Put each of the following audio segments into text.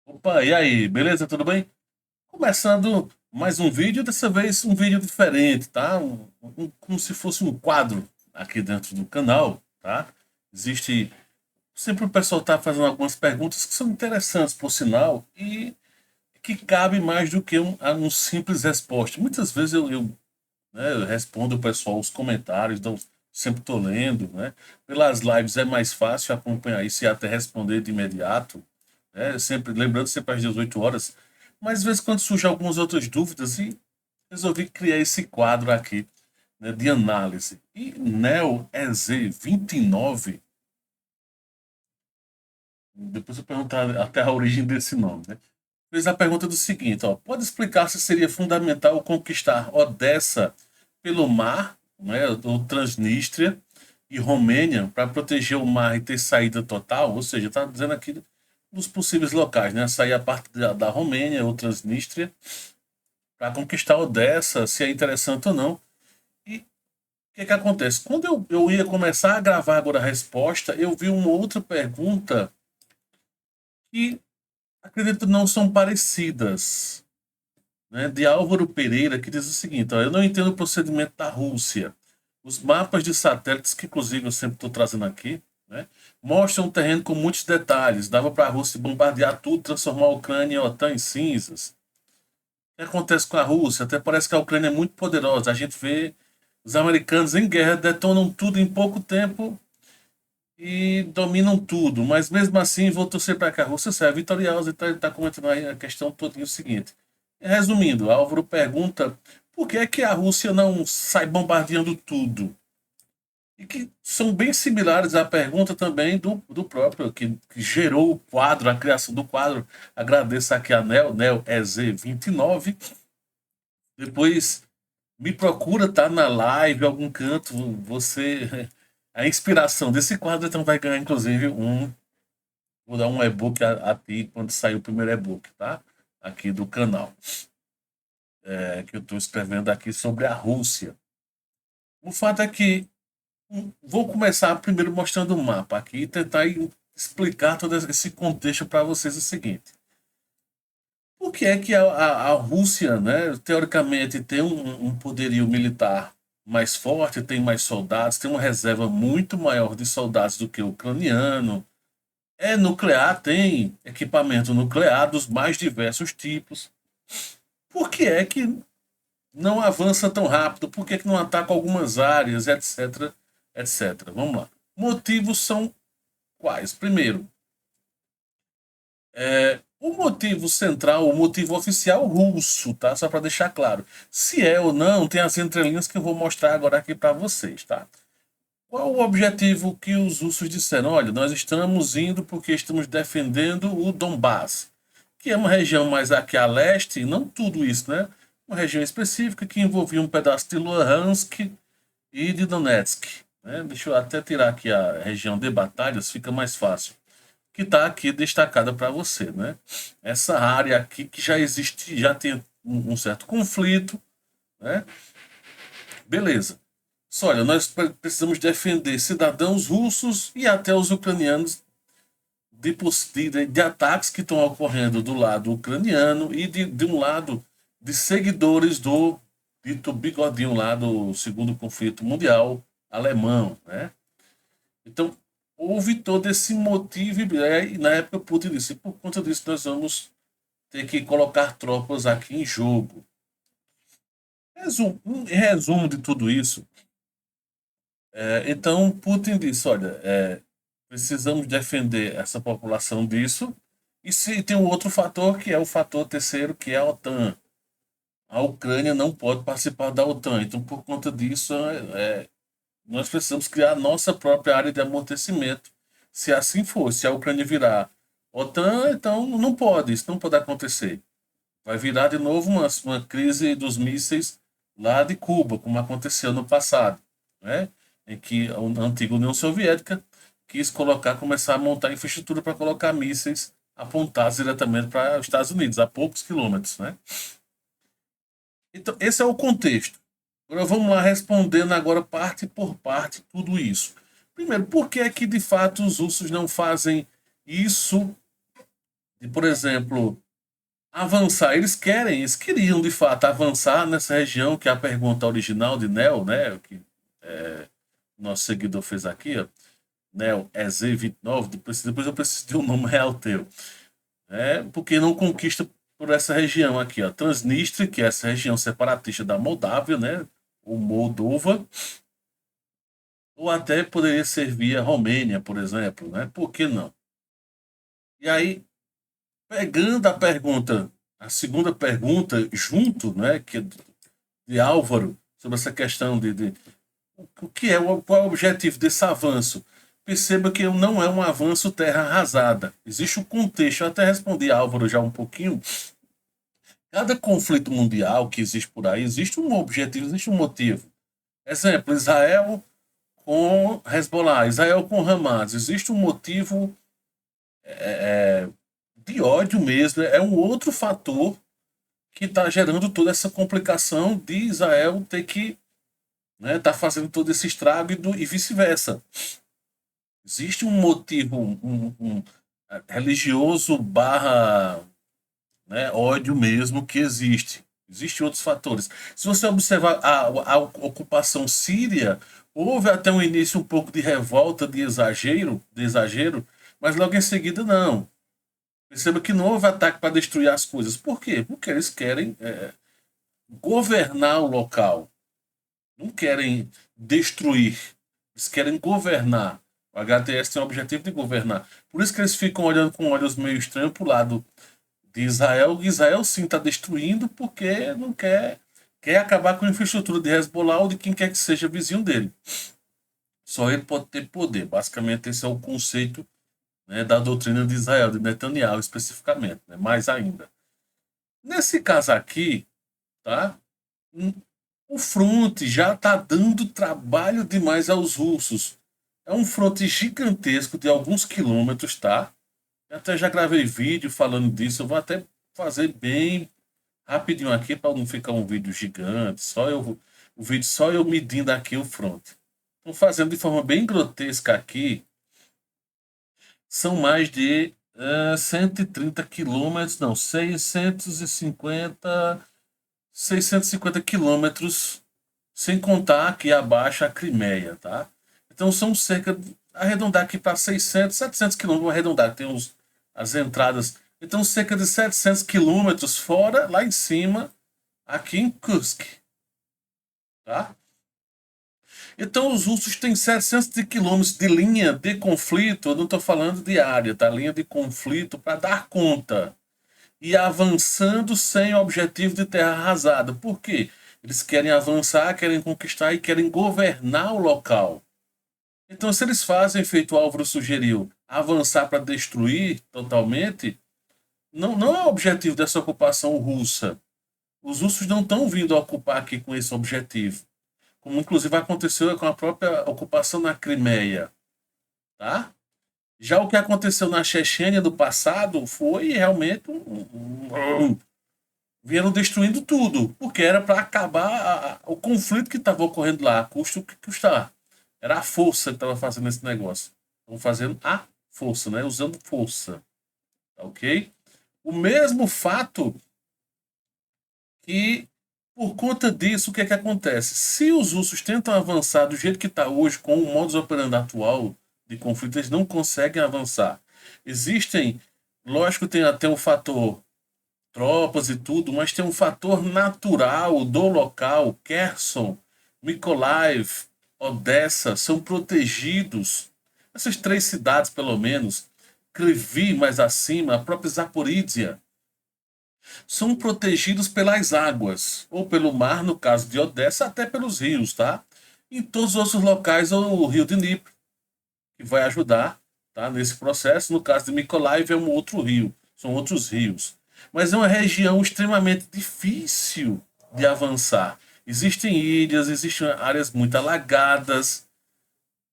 Opa, e aí, beleza? Tudo bem? Começando mais um vídeo, dessa vez um vídeo diferente, tá? Como se fosse um quadro aqui dentro do canal, tá? Existe. Sempre o pessoal tá fazendo algumas perguntas que são interessantes, por sinal, e que cabe mais do que um simples resposta. Muitas vezes eu respondo o pessoal os comentários, então sempre estou lendo, né? Pelas lives é mais fácil acompanhar isso e até responder de imediato, né? Sempre, lembrando sempre às 18 horas. Mas às vezes quando surgem algumas outras dúvidas e resolvi criar esse quadro aqui, né, de análise. E Neo EZ29, depois eu perguntar até a origem desse nome, né? Fez a pergunta do seguinte, ó, pode explicar se seria fundamental conquistar Odessa pelo mar, né, ou Transnistria e Romênia para proteger o mar e ter saída total? Ou seja, está dizendo aqui dos possíveis locais, né? Sair a parte da Romênia ou Transnistria para conquistar Odessa, se é interessante ou não. E o que acontece? Quando eu ia começar a gravar agora a resposta, eu vi uma outra pergunta que, acredito, não são parecidas, né, de Álvaro Pereira, que diz o seguinte: ó, eu não entendo o procedimento da Rússia. Os mapas de satélites, que inclusive eu sempre estou trazendo aqui, né, mostram um terreno com muitos detalhes. Dava para a Rússia bombardear tudo, transformar a Ucrânia e a OTAN em cinzas. O que acontece com a Rússia? Até parece que a Ucrânia é muito poderosa. A gente vê os americanos em guerra, detonam tudo em pouco tempo e dominam tudo. Mas mesmo assim, vou torcer para que a Rússia seja vitoriosa. Então ele está comentando aí a questão toda o seguinte. Resumindo, Álvaro pergunta por que é que a Rússia não sai bombardeando tudo? E que são bem similares à pergunta também do próprio, que gerou o quadro, a criação do quadro. Agradeço aqui a Nel EZ29. Depois me procura, tá na live, algum canto, você. A inspiração desse quadro então vai ganhar, inclusive, um. Vou dar um e-book a ti quando sair o primeiro e-book, tá? Aqui do canal. Que eu estou escrevendo aqui sobre a Rússia. O fato é que vou começar primeiro mostrando o mapa aqui e tentar explicar todo esse contexto para vocês o seguinte. Por que é que a Rússia, né, teoricamente, tem um poderio militar mais forte, tem mais soldados, tem uma reserva muito maior de soldados do que o ucraniano? É nuclear, tem equipamento nuclear dos mais diversos tipos. Por que é que não avança tão rápido? Por que, que não ataca algumas áreas, etc, etc? Vamos lá. Motivos são quais? Primeiro, o motivo central, o motivo oficial russo, tá? Só para deixar claro. Se é ou não, tem as entrelinhas que eu vou mostrar agora aqui para vocês, tá? Qual o objetivo que os russos disseram? Olha, nós estamos indo porque estamos defendendo o Donbass, que é uma região mais aqui a leste, não tudo isso, né? Uma região específica que envolvia um pedaço de Luhansk e de Donetsk, né? Deixa eu até tirar aqui a região de batalhas, fica mais fácil. Que está aqui destacada para você, né? Essa área aqui que já existe, já tem um certo conflito, né? Beleza. Só olha, nós precisamos defender cidadãos russos e até os ucranianos de ataques que estão ocorrendo do lado ucraniano e de um lado de seguidores do dito bigodinho lá do segundo conflito mundial alemão, né? Então, houve todo esse motivo, e na época Putin disse, por conta disso nós vamos ter que colocar tropas aqui em jogo. Em resumo de tudo isso, então Putin disse, olha, precisamos defender essa população disso, e se tem um outro fator, que é o fator terceiro, que é a OTAN. A Ucrânia não pode participar da OTAN, então por conta disso nós precisamos criar a nossa própria área de amortecimento. Se assim for, se a Ucrânia virar OTAN, então não pode, isso não pode acontecer. Vai virar de novo uma crise dos mísseis lá de Cuba, como aconteceu no passado, né? Em que a antiga União Soviética quis começar a montar infraestrutura para colocar mísseis apontados diretamente para os Estados Unidos, a poucos quilômetros, né? Então, esse é o contexto. Agora vamos lá respondendo agora parte por parte tudo isso. Primeiro, por que é que de fato os russos não fazem isso de, por exemplo, avançar. Eles queriam de fato avançar nessa região, que é a pergunta original de Neo, né? Que nosso seguidor fez aqui, ó. Neo EZ29, depois eu preciso de um nome real teu. Porque não conquista por essa região aqui, ó. Transnistria, que é essa região separatista da Moldávia, né? Ou Moldova, ou até poderia servir a Romênia, por exemplo, né? Por que não? E aí, pegando a segunda pergunta, junto, né, que é de Álvaro, sobre essa questão o que é, qual é o objetivo desse avanço? Perceba que não é um avanço terra arrasada. Existe um contexto, eu até respondi a Álvaro já um pouquinho. Cada conflito mundial que existe por aí, existe um objetivo, existe um motivo. Exemplo, Israel com Hezbollah, Israel com Hamas. Existe um motivo de ódio mesmo, é um outro fator que está gerando toda essa complicação de Israel ter que tá fazendo todo esse estrago e vice-versa. Existe um motivo religioso barra, né, ódio mesmo que existe. Existem outros fatores. Se você observar a ocupação síria, houve até um início um pouco de revolta, de exagero, mas logo em seguida não. Perceba que não houve ataque para destruir as coisas. Por quê? Porque eles querem governar o local. Não querem destruir. Eles querem governar. O HTS tem o objetivo de governar. Por isso que eles ficam olhando com olhos meio estranhos para o lado de Israel. Israel sim está destruindo porque não quer acabar com a infraestrutura de Hezbollah ou de quem quer que seja vizinho dele. Só ele pode ter poder. Basicamente, esse é o conceito, né, da doutrina de Israel, de Netanyahu especificamente. Né? Mais ainda. Nesse caso aqui, tá? O fronte já está dando trabalho demais aos russos. É um fronte gigantesco de alguns quilômetros, tá? Eu até já gravei vídeo falando disso. Eu vou até fazer bem rapidinho aqui para não ficar um vídeo gigante. O vídeo só eu medindo aqui o fronte. Estou fazendo de forma bem grotesca aqui. São mais de 130 quilômetros, não, 650 quilômetros, sem contar aqui abaixo a Crimeia, tá? Então são arredondar aqui para 600, 700 quilômetros, vou arredondar, tem as entradas. Então cerca de 700 quilômetros fora, lá em cima, aqui em Kursk, tá? Então os russos têm 700 quilômetros de linha de conflito, eu não estou falando de área, tá? Linha de conflito para dar conta e avançando sem objetivo de terra arrasada. Por quê? Eles querem avançar, querem conquistar e querem governar o local. Então, se eles fazem, feito o Álvaro sugeriu, avançar para destruir totalmente, não é o objetivo dessa ocupação russa. Os russos não estão vindo a ocupar aqui com esse objetivo. Como inclusive aconteceu com a própria ocupação na Crimeia. Tá? Já o que aconteceu na Chechênia do passado foi realmente vieram destruindo tudo, porque era para acabar o conflito que estava ocorrendo lá, a custo que custar. Era a força que estava fazendo esse negócio. Estão fazendo a força, né? Usando força. Tá ok? O mesmo fato que, por conta disso, o que é que acontece? Se os russos tentam avançar do jeito que está hoje, com o modus operandi atual de conflito, eles não conseguem avançar. Existem, lógico, tem até o fator tropas e tudo, mas tem um fator natural do local. Kherson, Mykolaiv, Odessa são protegidos. Essas três cidades, pelo menos, Kryvyi mais acima, a própria Zaporizhia, são protegidos pelas águas, ou pelo mar, no caso de Odessa, até pelos rios, tá? Em todos os outros locais, o rio de Dnipro, que vai ajudar, tá, nesse processo. No caso de Mykolaiv, é um outro rio, são outros rios. Mas é uma região extremamente difícil de avançar. Existem ilhas, existem áreas muito alagadas,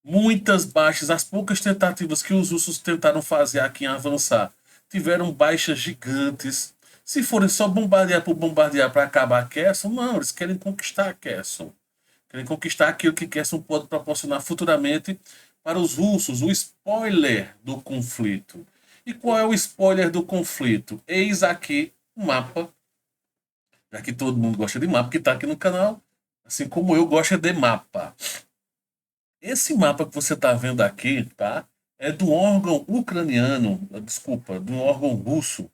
muitas baixas. As poucas tentativas que os russos tentaram fazer aqui em avançar tiveram baixas gigantes. Se forem só bombardear por bombardear para acabar Kherson, não, eles querem conquistar Kherson. Querem conquistar aquilo que Kherson pode proporcionar futuramente para os russos, o spoiler do conflito. E qual é o spoiler do conflito? Eis aqui um mapa, já que todo mundo gosta de mapa, que está aqui no canal, assim como eu gosto de mapa. Esse mapa que você está vendo aqui, tá? É do órgão ucraniano, desculpa, de um órgão russo,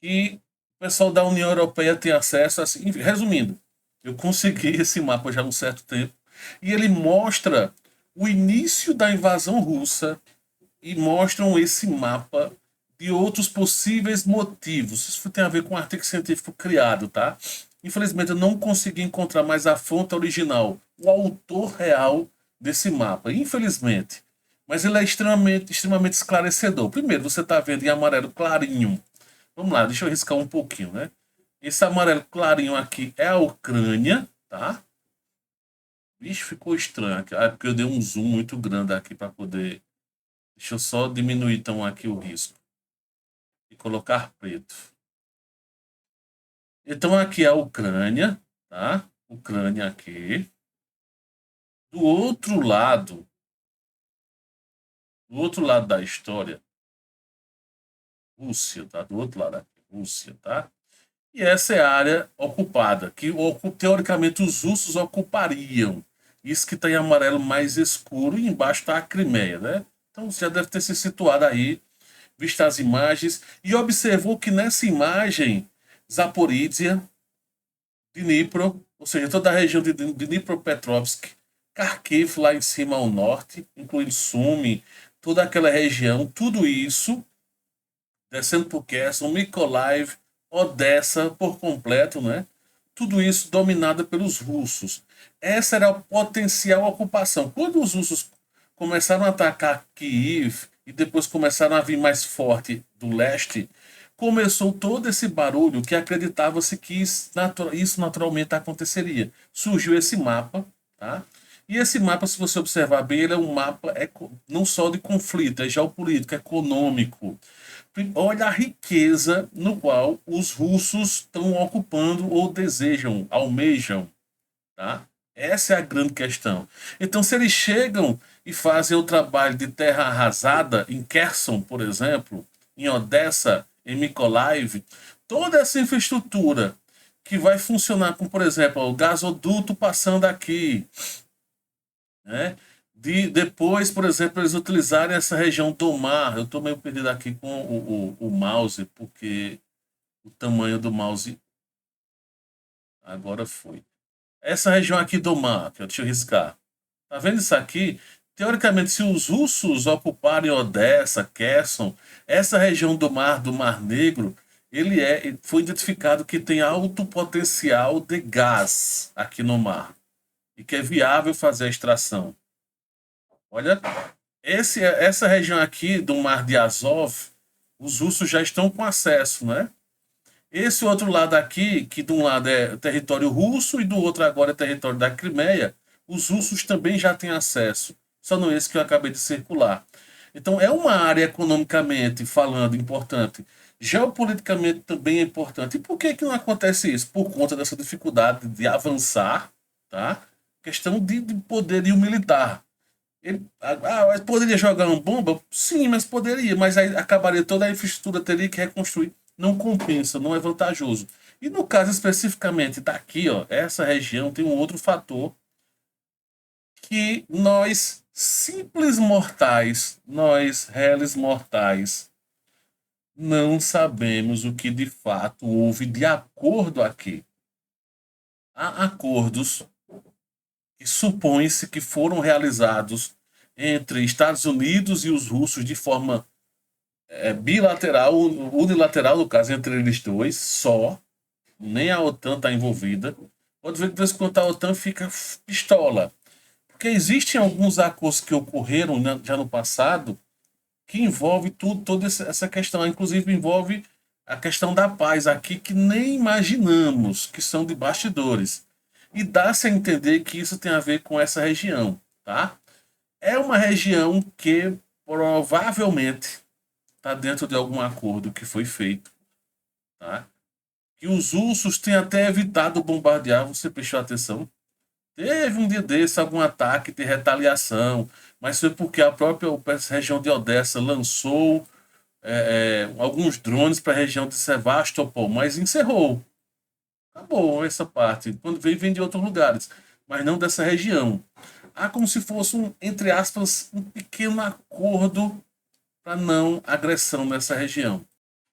que o pessoal da União Europeia tem acesso, assim, resumindo, eu consegui esse mapa já há um certo tempo, e ele mostra o início da invasão russa e mostram esse mapa de outros possíveis motivos. Isso tem a ver com um artigo científico criado, tá? Infelizmente eu não consegui encontrar mais a fonte original, o autor real desse mapa, infelizmente. Mas ele é extremamente esclarecedor. Primeiro, você está vendo em amarelo clarinho. Vamos lá, deixa eu riscar um pouquinho, né? Esse amarelo clarinho aqui é a Ucrânia, tá? Vixe, ficou estranho aqui. Ah, porque eu dei um zoom muito grande aqui para poder. Deixa eu só diminuir então aqui o risco e colocar preto. Então aqui é a Ucrânia, tá? Ucrânia aqui. Do outro lado da história, Rússia, tá? Do outro lado aqui, Rússia, tá? E essa é a área ocupada, que teoricamente os russos ocupariam. Isso que está em amarelo mais escuro e embaixo está a Crimeia, né? Então você já deve ter se situado aí, visto as imagens e observou que nessa imagem Zaporizhia, Dnipro, ou seja, toda a região de Dnipropetrovsk, Kharkiv lá em cima ao norte, incluindo Sumy, toda aquela região, tudo isso, descendo por Kherson, Mykolaiv, Odessa por completo, né? Tudo isso dominado pelos russos. Essa era a potencial ocupação. Quando os russos começaram a atacar Kiev e depois começaram a vir mais forte do leste, começou todo esse barulho que acreditava-se que isso naturalmente aconteceria. Surgiu esse mapa, tá? E esse mapa, se você observar bem, ele é um mapa não só de conflito, é geopolítico, econômico. Olha a riqueza no qual os russos estão ocupando ou desejam, almejam, tá? Essa é a grande questão. Então, se eles chegam e fazem o trabalho de terra arrasada em Kherson, por exemplo, em Odessa, em Mykolaiv, toda essa infraestrutura que vai funcionar com, por exemplo, o gasoduto passando aqui, né? Depois, por exemplo, eles utilizarem essa região do mar. Eu estou meio perdido aqui com o mouse, porque o tamanho do mouse agora foi. Essa região aqui do mar, que deixa eu riscar. Tá vendo isso aqui? Teoricamente, se os russos ocuparem Odessa, Kherson, essa região do Mar Negro, foi identificado que tem alto potencial de gás aqui no mar e que é viável fazer a extração. Olha, essa região aqui do Mar de Azov, os russos já estão com acesso, né? Esse outro lado aqui, que de um lado é território russo e do outro agora é território da Crimeia, os russos também já têm acesso, só não esse que eu acabei de circular. Então é uma área economicamente falando importante, geopoliticamente também é importante. E por que que não acontece isso? Por conta dessa dificuldade de avançar, tá? Questão de poderio militar. Mas poderia jogar uma bomba? Sim, mas poderia, mas aí acabaria toda a infraestrutura, teria que reconstruir. Não compensa, não é vantajoso. E no caso especificamente daqui, ó, essa região tem um outro fator que nós, simples mortais, nós, réis mortais, não sabemos o que de fato houve de acordo aqui. Há acordos que supõe-se que foram realizados entre Estados Unidos e os russos de forma bilateral, unilateral, no caso, entre eles dois, só. Nem a OTAN está envolvida. Pode ver que de vez em quando a OTAN fica pistola. Porque existem alguns acordos que ocorreram, né, já no passado que envolve toda essa questão. Inclusive envolve a questão da paz aqui, que nem imaginamos, que são de bastidores. E dá-se a entender que isso tem a ver com essa região, tá? É uma região que provavelmente está dentro de algum acordo que foi feito, tá? Que os russos têm até evitado bombardear, você prestou atenção? Teve um dia desse algum ataque de retaliação, mas foi porque a própria região de Odessa lançou alguns drones para a região de Sevastopol, mas encerrou. Acabou essa parte. Quando veio, vem de outros lugares, mas não dessa região. Há como se fosse um, entre aspas, um pequeno acordo para não agressão nessa região.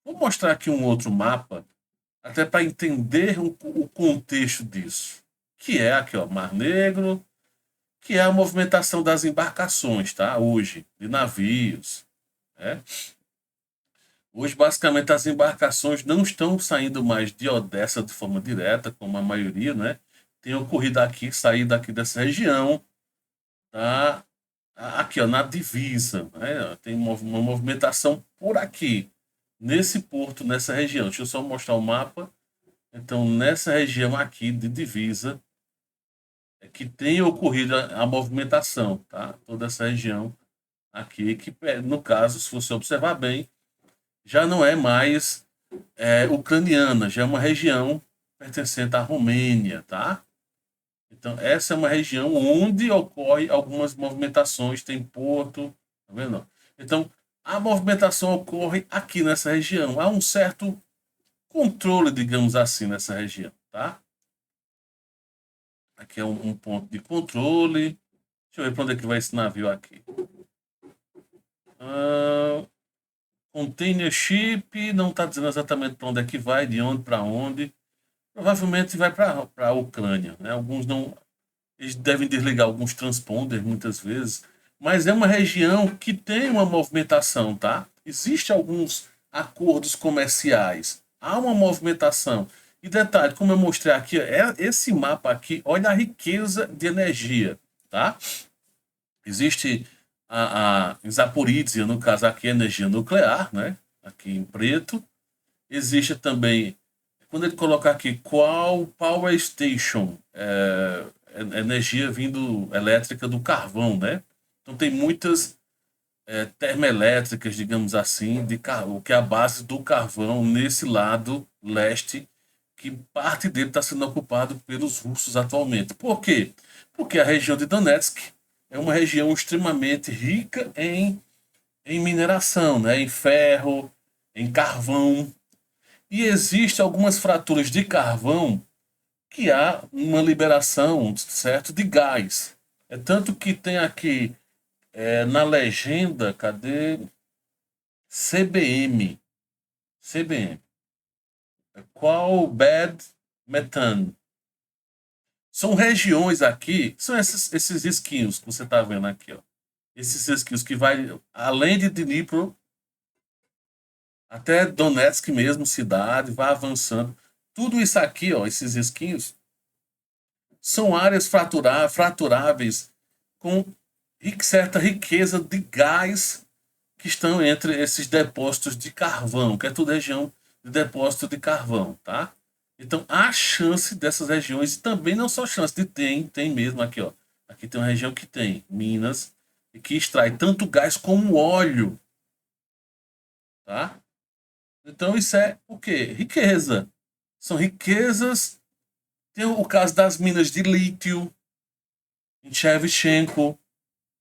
Vou mostrar aqui um outro mapa, até para entender o contexto disso. Que é aqui, ó, Mar Negro, que é a movimentação das embarcações, tá? Hoje, de navios, né? Hoje, basicamente, as embarcações não estão saindo mais de Odessa de forma direta, como a maioria, né? Tem ocorrido aqui, sair daqui dessa região, tá? Aqui, ó, na divisa, né? Tem uma movimentação por aqui, nesse porto, nessa região. Deixa eu só mostrar o mapa. Então, nessa região aqui de divisa, é que tem ocorrido a movimentação, tá? Toda essa região aqui, que no caso, se você observar bem, já não é mais ucraniana, já é uma região pertencente à Romênia, tá? Então, essa é uma região onde ocorre algumas movimentações, tem porto, tá vendo? Então, a movimentação ocorre aqui nessa região. Há um certo controle, digamos assim, nessa região, tá? Aqui é um ponto de controle. Deixa eu ver para onde é que vai esse navio aqui. Container ship, não está dizendo exatamente para onde é que vai, de onde para onde. Provavelmente vai para a Ucrânia, né? Alguns não, eles devem desligar alguns transponders muitas vezes, mas é uma região que tem uma movimentação, tá? Existem alguns acordos comerciais, há uma movimentação. E detalhe, como eu mostrei aqui, esse mapa aqui, olha a riqueza de energia, tá? Existe em Zaporizhia, no caso aqui, energia nuclear, né? Aqui em preto. Existe também, quando ele coloca aqui, qual power station, energia vindo elétrica do carvão, né? Então tem muitas termoelétricas, digamos assim, o que é a base do carvão nesse lado leste, que parte dele está sendo ocupado pelos russos atualmente. Por quê? Porque a região de Donetsk é uma região extremamente rica em mineração, né? Em ferro, em carvão. E existem algumas fraturas de carvão que há uma liberação, certo, de gás. É tanto que tem aqui na legenda, cadê? CBM. CBM. Qual bad methane? São regiões aqui, são esses risquinhos que você está vendo aqui, ó. Esses risquinhos que vai além de Dnipro até Donetsk mesmo, cidade, vai avançando. Tudo isso aqui, ó, esses risquinhos, são áreas fraturáveis com certa riqueza de gás que estão entre esses depósitos de carvão, que é toda região de depósito de carvão, tá? Então, há chance dessas regiões, e também não só chance, tem mesmo aqui, ó. Aqui tem uma região que tem minas, e que extrai tanto gás como óleo, tá? Então, isso é o quê? Riqueza. São riquezas. Tem o caso das minas de lítio, em Shevchenko,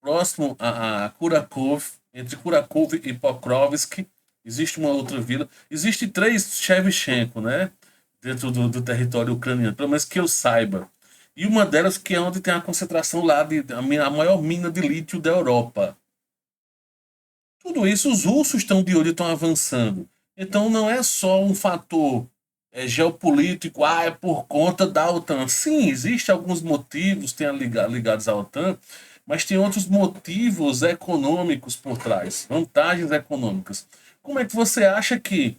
próximo a Kurakov, entre Kurakov e Pokrovsk, existe uma outra vila. Existem três Shevchenko, né? Dentro do território ucraniano, pelo menos que eu saiba. E uma delas que é onde tem a concentração lá a maior mina de lítio da Europa. Tudo isso, os russos estão de olho e estão avançando. Então não é só um fator geopolítico, é por conta da OTAN. Sim, existem alguns motivos ligados à OTAN, mas tem outros motivos econômicos por trás, vantagens econômicas. Como é que você acha que,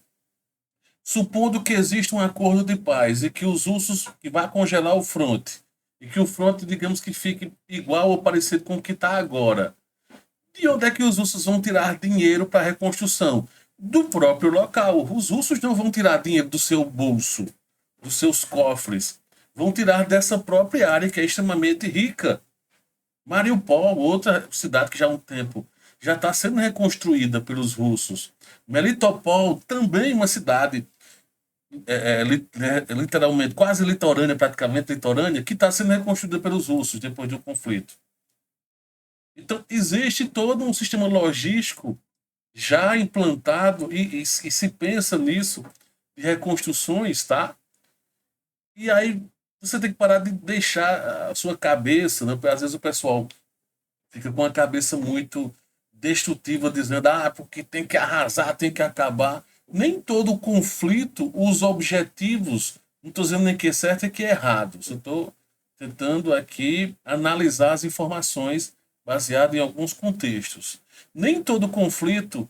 supondo que existe um acordo de paz e que os russos que vai congelar o fronte, e que o fronte, digamos que fique igual ou parecido com o que está agora, de onde é que os russos vão tirar dinheiro para a reconstrução? Do próprio local. Os russos não vão tirar dinheiro do seu bolso, dos seus cofres. Vão tirar dessa própria área que é extremamente rica. Mariupol, outra cidade que já há um tempo já está sendo reconstruída pelos russos. Melitopol, também uma cidade literalmente, quase litorânea, praticamente litorânea, que está sendo reconstruída pelos russos depois do conflito. Então, existe todo um sistema logístico já implantado e se pensa nisso, de reconstruções, tá? E aí você tem que parar de deixar a sua cabeça, né? Às vezes o pessoal fica com a cabeça muito destrutiva, dizendo, porque tem que arrasar, tem que acabar. Nem todo conflito, os objetivos, não estou dizendo nem que é certo e que é errado. Eu estou tentando aqui analisar as informações baseado em alguns contextos. Nem todo conflito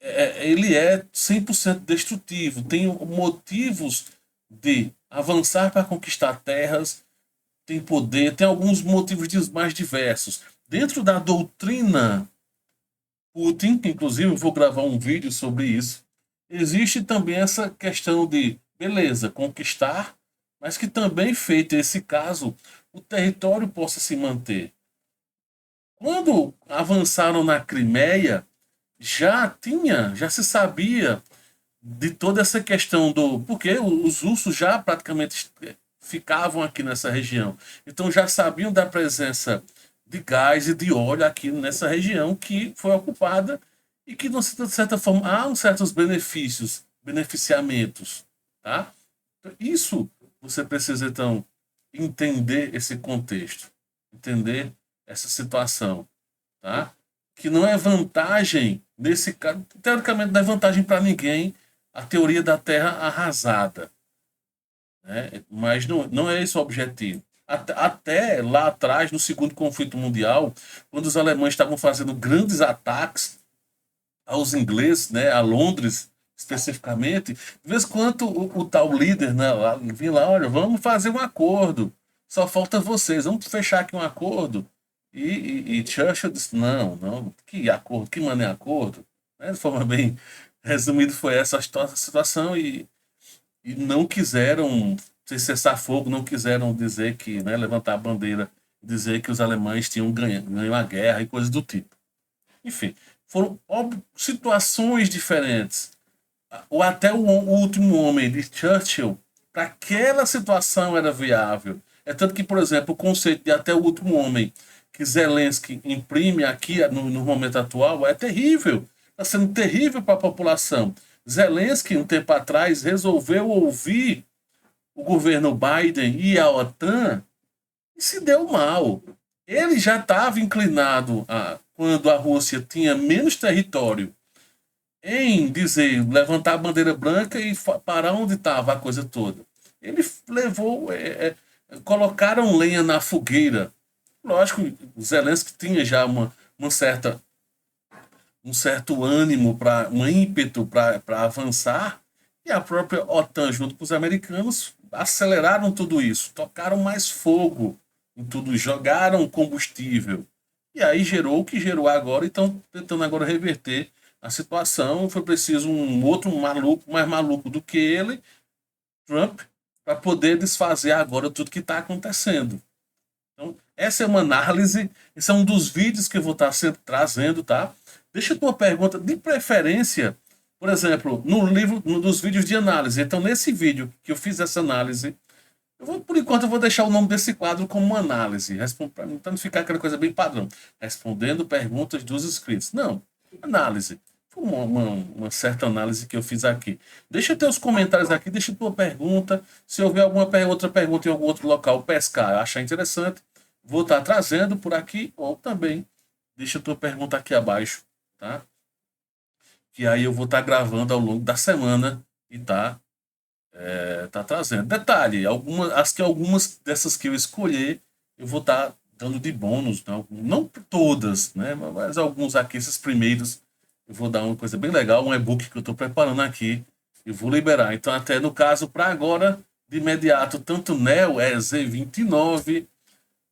ele é 100% destrutivo. Tem motivos de avançar para conquistar terras, tem poder, tem alguns motivos mais diversos. Dentro da doutrina Putin, que inclusive eu vou gravar um vídeo sobre isso, existe também essa questão de, beleza, conquistar, mas que também, feito esse caso, o território possa se manter. Quando avançaram na Crimeia, já se sabia de toda essa questão do. Porque os russos já praticamente ficavam aqui nessa região. Então já sabiam da presença de gás e de óleo aqui nessa região que foi ocupada e que, de certa forma, há uns certos benefícios, beneficiamentos. Tá? Então, isso você precisa, então, entender esse contexto, entender essa situação. Tá? Que não é vantagem, nesse caso, teoricamente não é vantagem para ninguém a teoria da Terra arrasada. Né? Mas não é esse o objetivo. Até lá atrás, no segundo conflito mundial, quando os alemães estavam fazendo grandes ataques aos ingleses, né, a Londres especificamente, de vez em quando o tal líder, né, vinha lá, olha, vamos fazer um acordo, só falta vocês, vamos fechar aqui um acordo. E Churchill disse, não, que acordo, que mané acordo? Né, de forma bem resumida foi essa a situação e não quiseram cessar fogo, não quiseram dizer que, né, levantar a bandeira, dizer que os alemães tinham ganho a guerra e coisas do tipo. Enfim, foram situações diferentes. Até o último homem de Churchill, para aquela situação era viável. É tanto que, por exemplo, o conceito de até o último homem que Zelensky imprime aqui no momento atual é terrível. Está sendo terrível para a população. Zelensky, um tempo atrás, resolveu ouvir o governo Biden e a OTAN e se deu mal. Ele já estava inclinado quando a Rússia tinha menos território em dizer, levantar a bandeira branca e parar onde estava a coisa toda. Ele levou, colocaram lenha na fogueira. Lógico, o Zelensky tinha já uma certa, um certo ânimo, um ímpeto para avançar, e a própria OTAN, junto com os americanos, aceleraram tudo isso, tocaram mais fogo em tudo, jogaram combustível. E aí gerou o que gerou agora, e estão tentando agora reverter a situação. Foi preciso um outro maluco, mais maluco do que ele, Trump, para poder desfazer agora tudo que está acontecendo. Então, essa é uma análise, esse é um dos vídeos que eu vou estar sempre trazendo, tá? Deixa a tua pergunta, de preferência, por exemplo, no livro, dos vídeos de análise. Então, nesse vídeo que eu fiz essa análise, por enquanto, eu vou deixar o nome desse quadro como uma análise, para não ficar aquela coisa bem padrão. Respondendo perguntas dos inscritos. Não, análise. Foi uma certa análise que eu fiz aqui. Deixa teus comentários aqui, deixa tua pergunta. Se houver alguma outra pergunta em algum outro local, pescar, achar interessante, vou estar trazendo por aqui, ou também deixa tua pergunta aqui abaixo, tá? Que aí eu vou estar gravando ao longo da semana e tá trazendo. Detalhe, algumas dessas que eu escolher, eu vou estar dando de bônus, não todas, né? Mas alguns aqui, esses primeiros, eu vou dar uma coisa bem legal, um e-book que eu estou preparando aqui, eu vou liberar. Então, até no caso, para agora, de imediato, tanto Neo é Z29,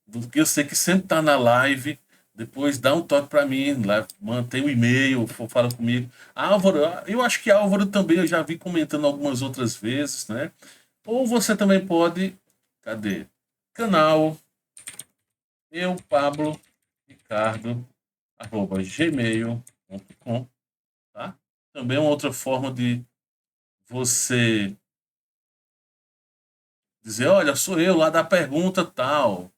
do que eu sei que sempre está na live. Depois dá um toque para mim, lá, mantém o e-mail, fala comigo. Álvaro, eu acho que Álvaro também eu já vi comentando algumas outras vezes, né? Ou você também pode, cadê? Canal eu, Pablo Ricardo, @gmail.com, tá? Também é uma outra forma de você Dizer, olha, sou eu lá da pergunta tal.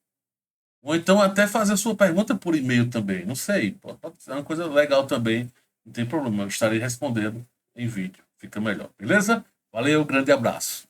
Ou então até fazer sua pergunta por e-mail também. Não sei. Pode ser uma coisa legal também. Não tem problema. Eu estarei respondendo em vídeo. Fica melhor. Beleza? Valeu, grande abraço.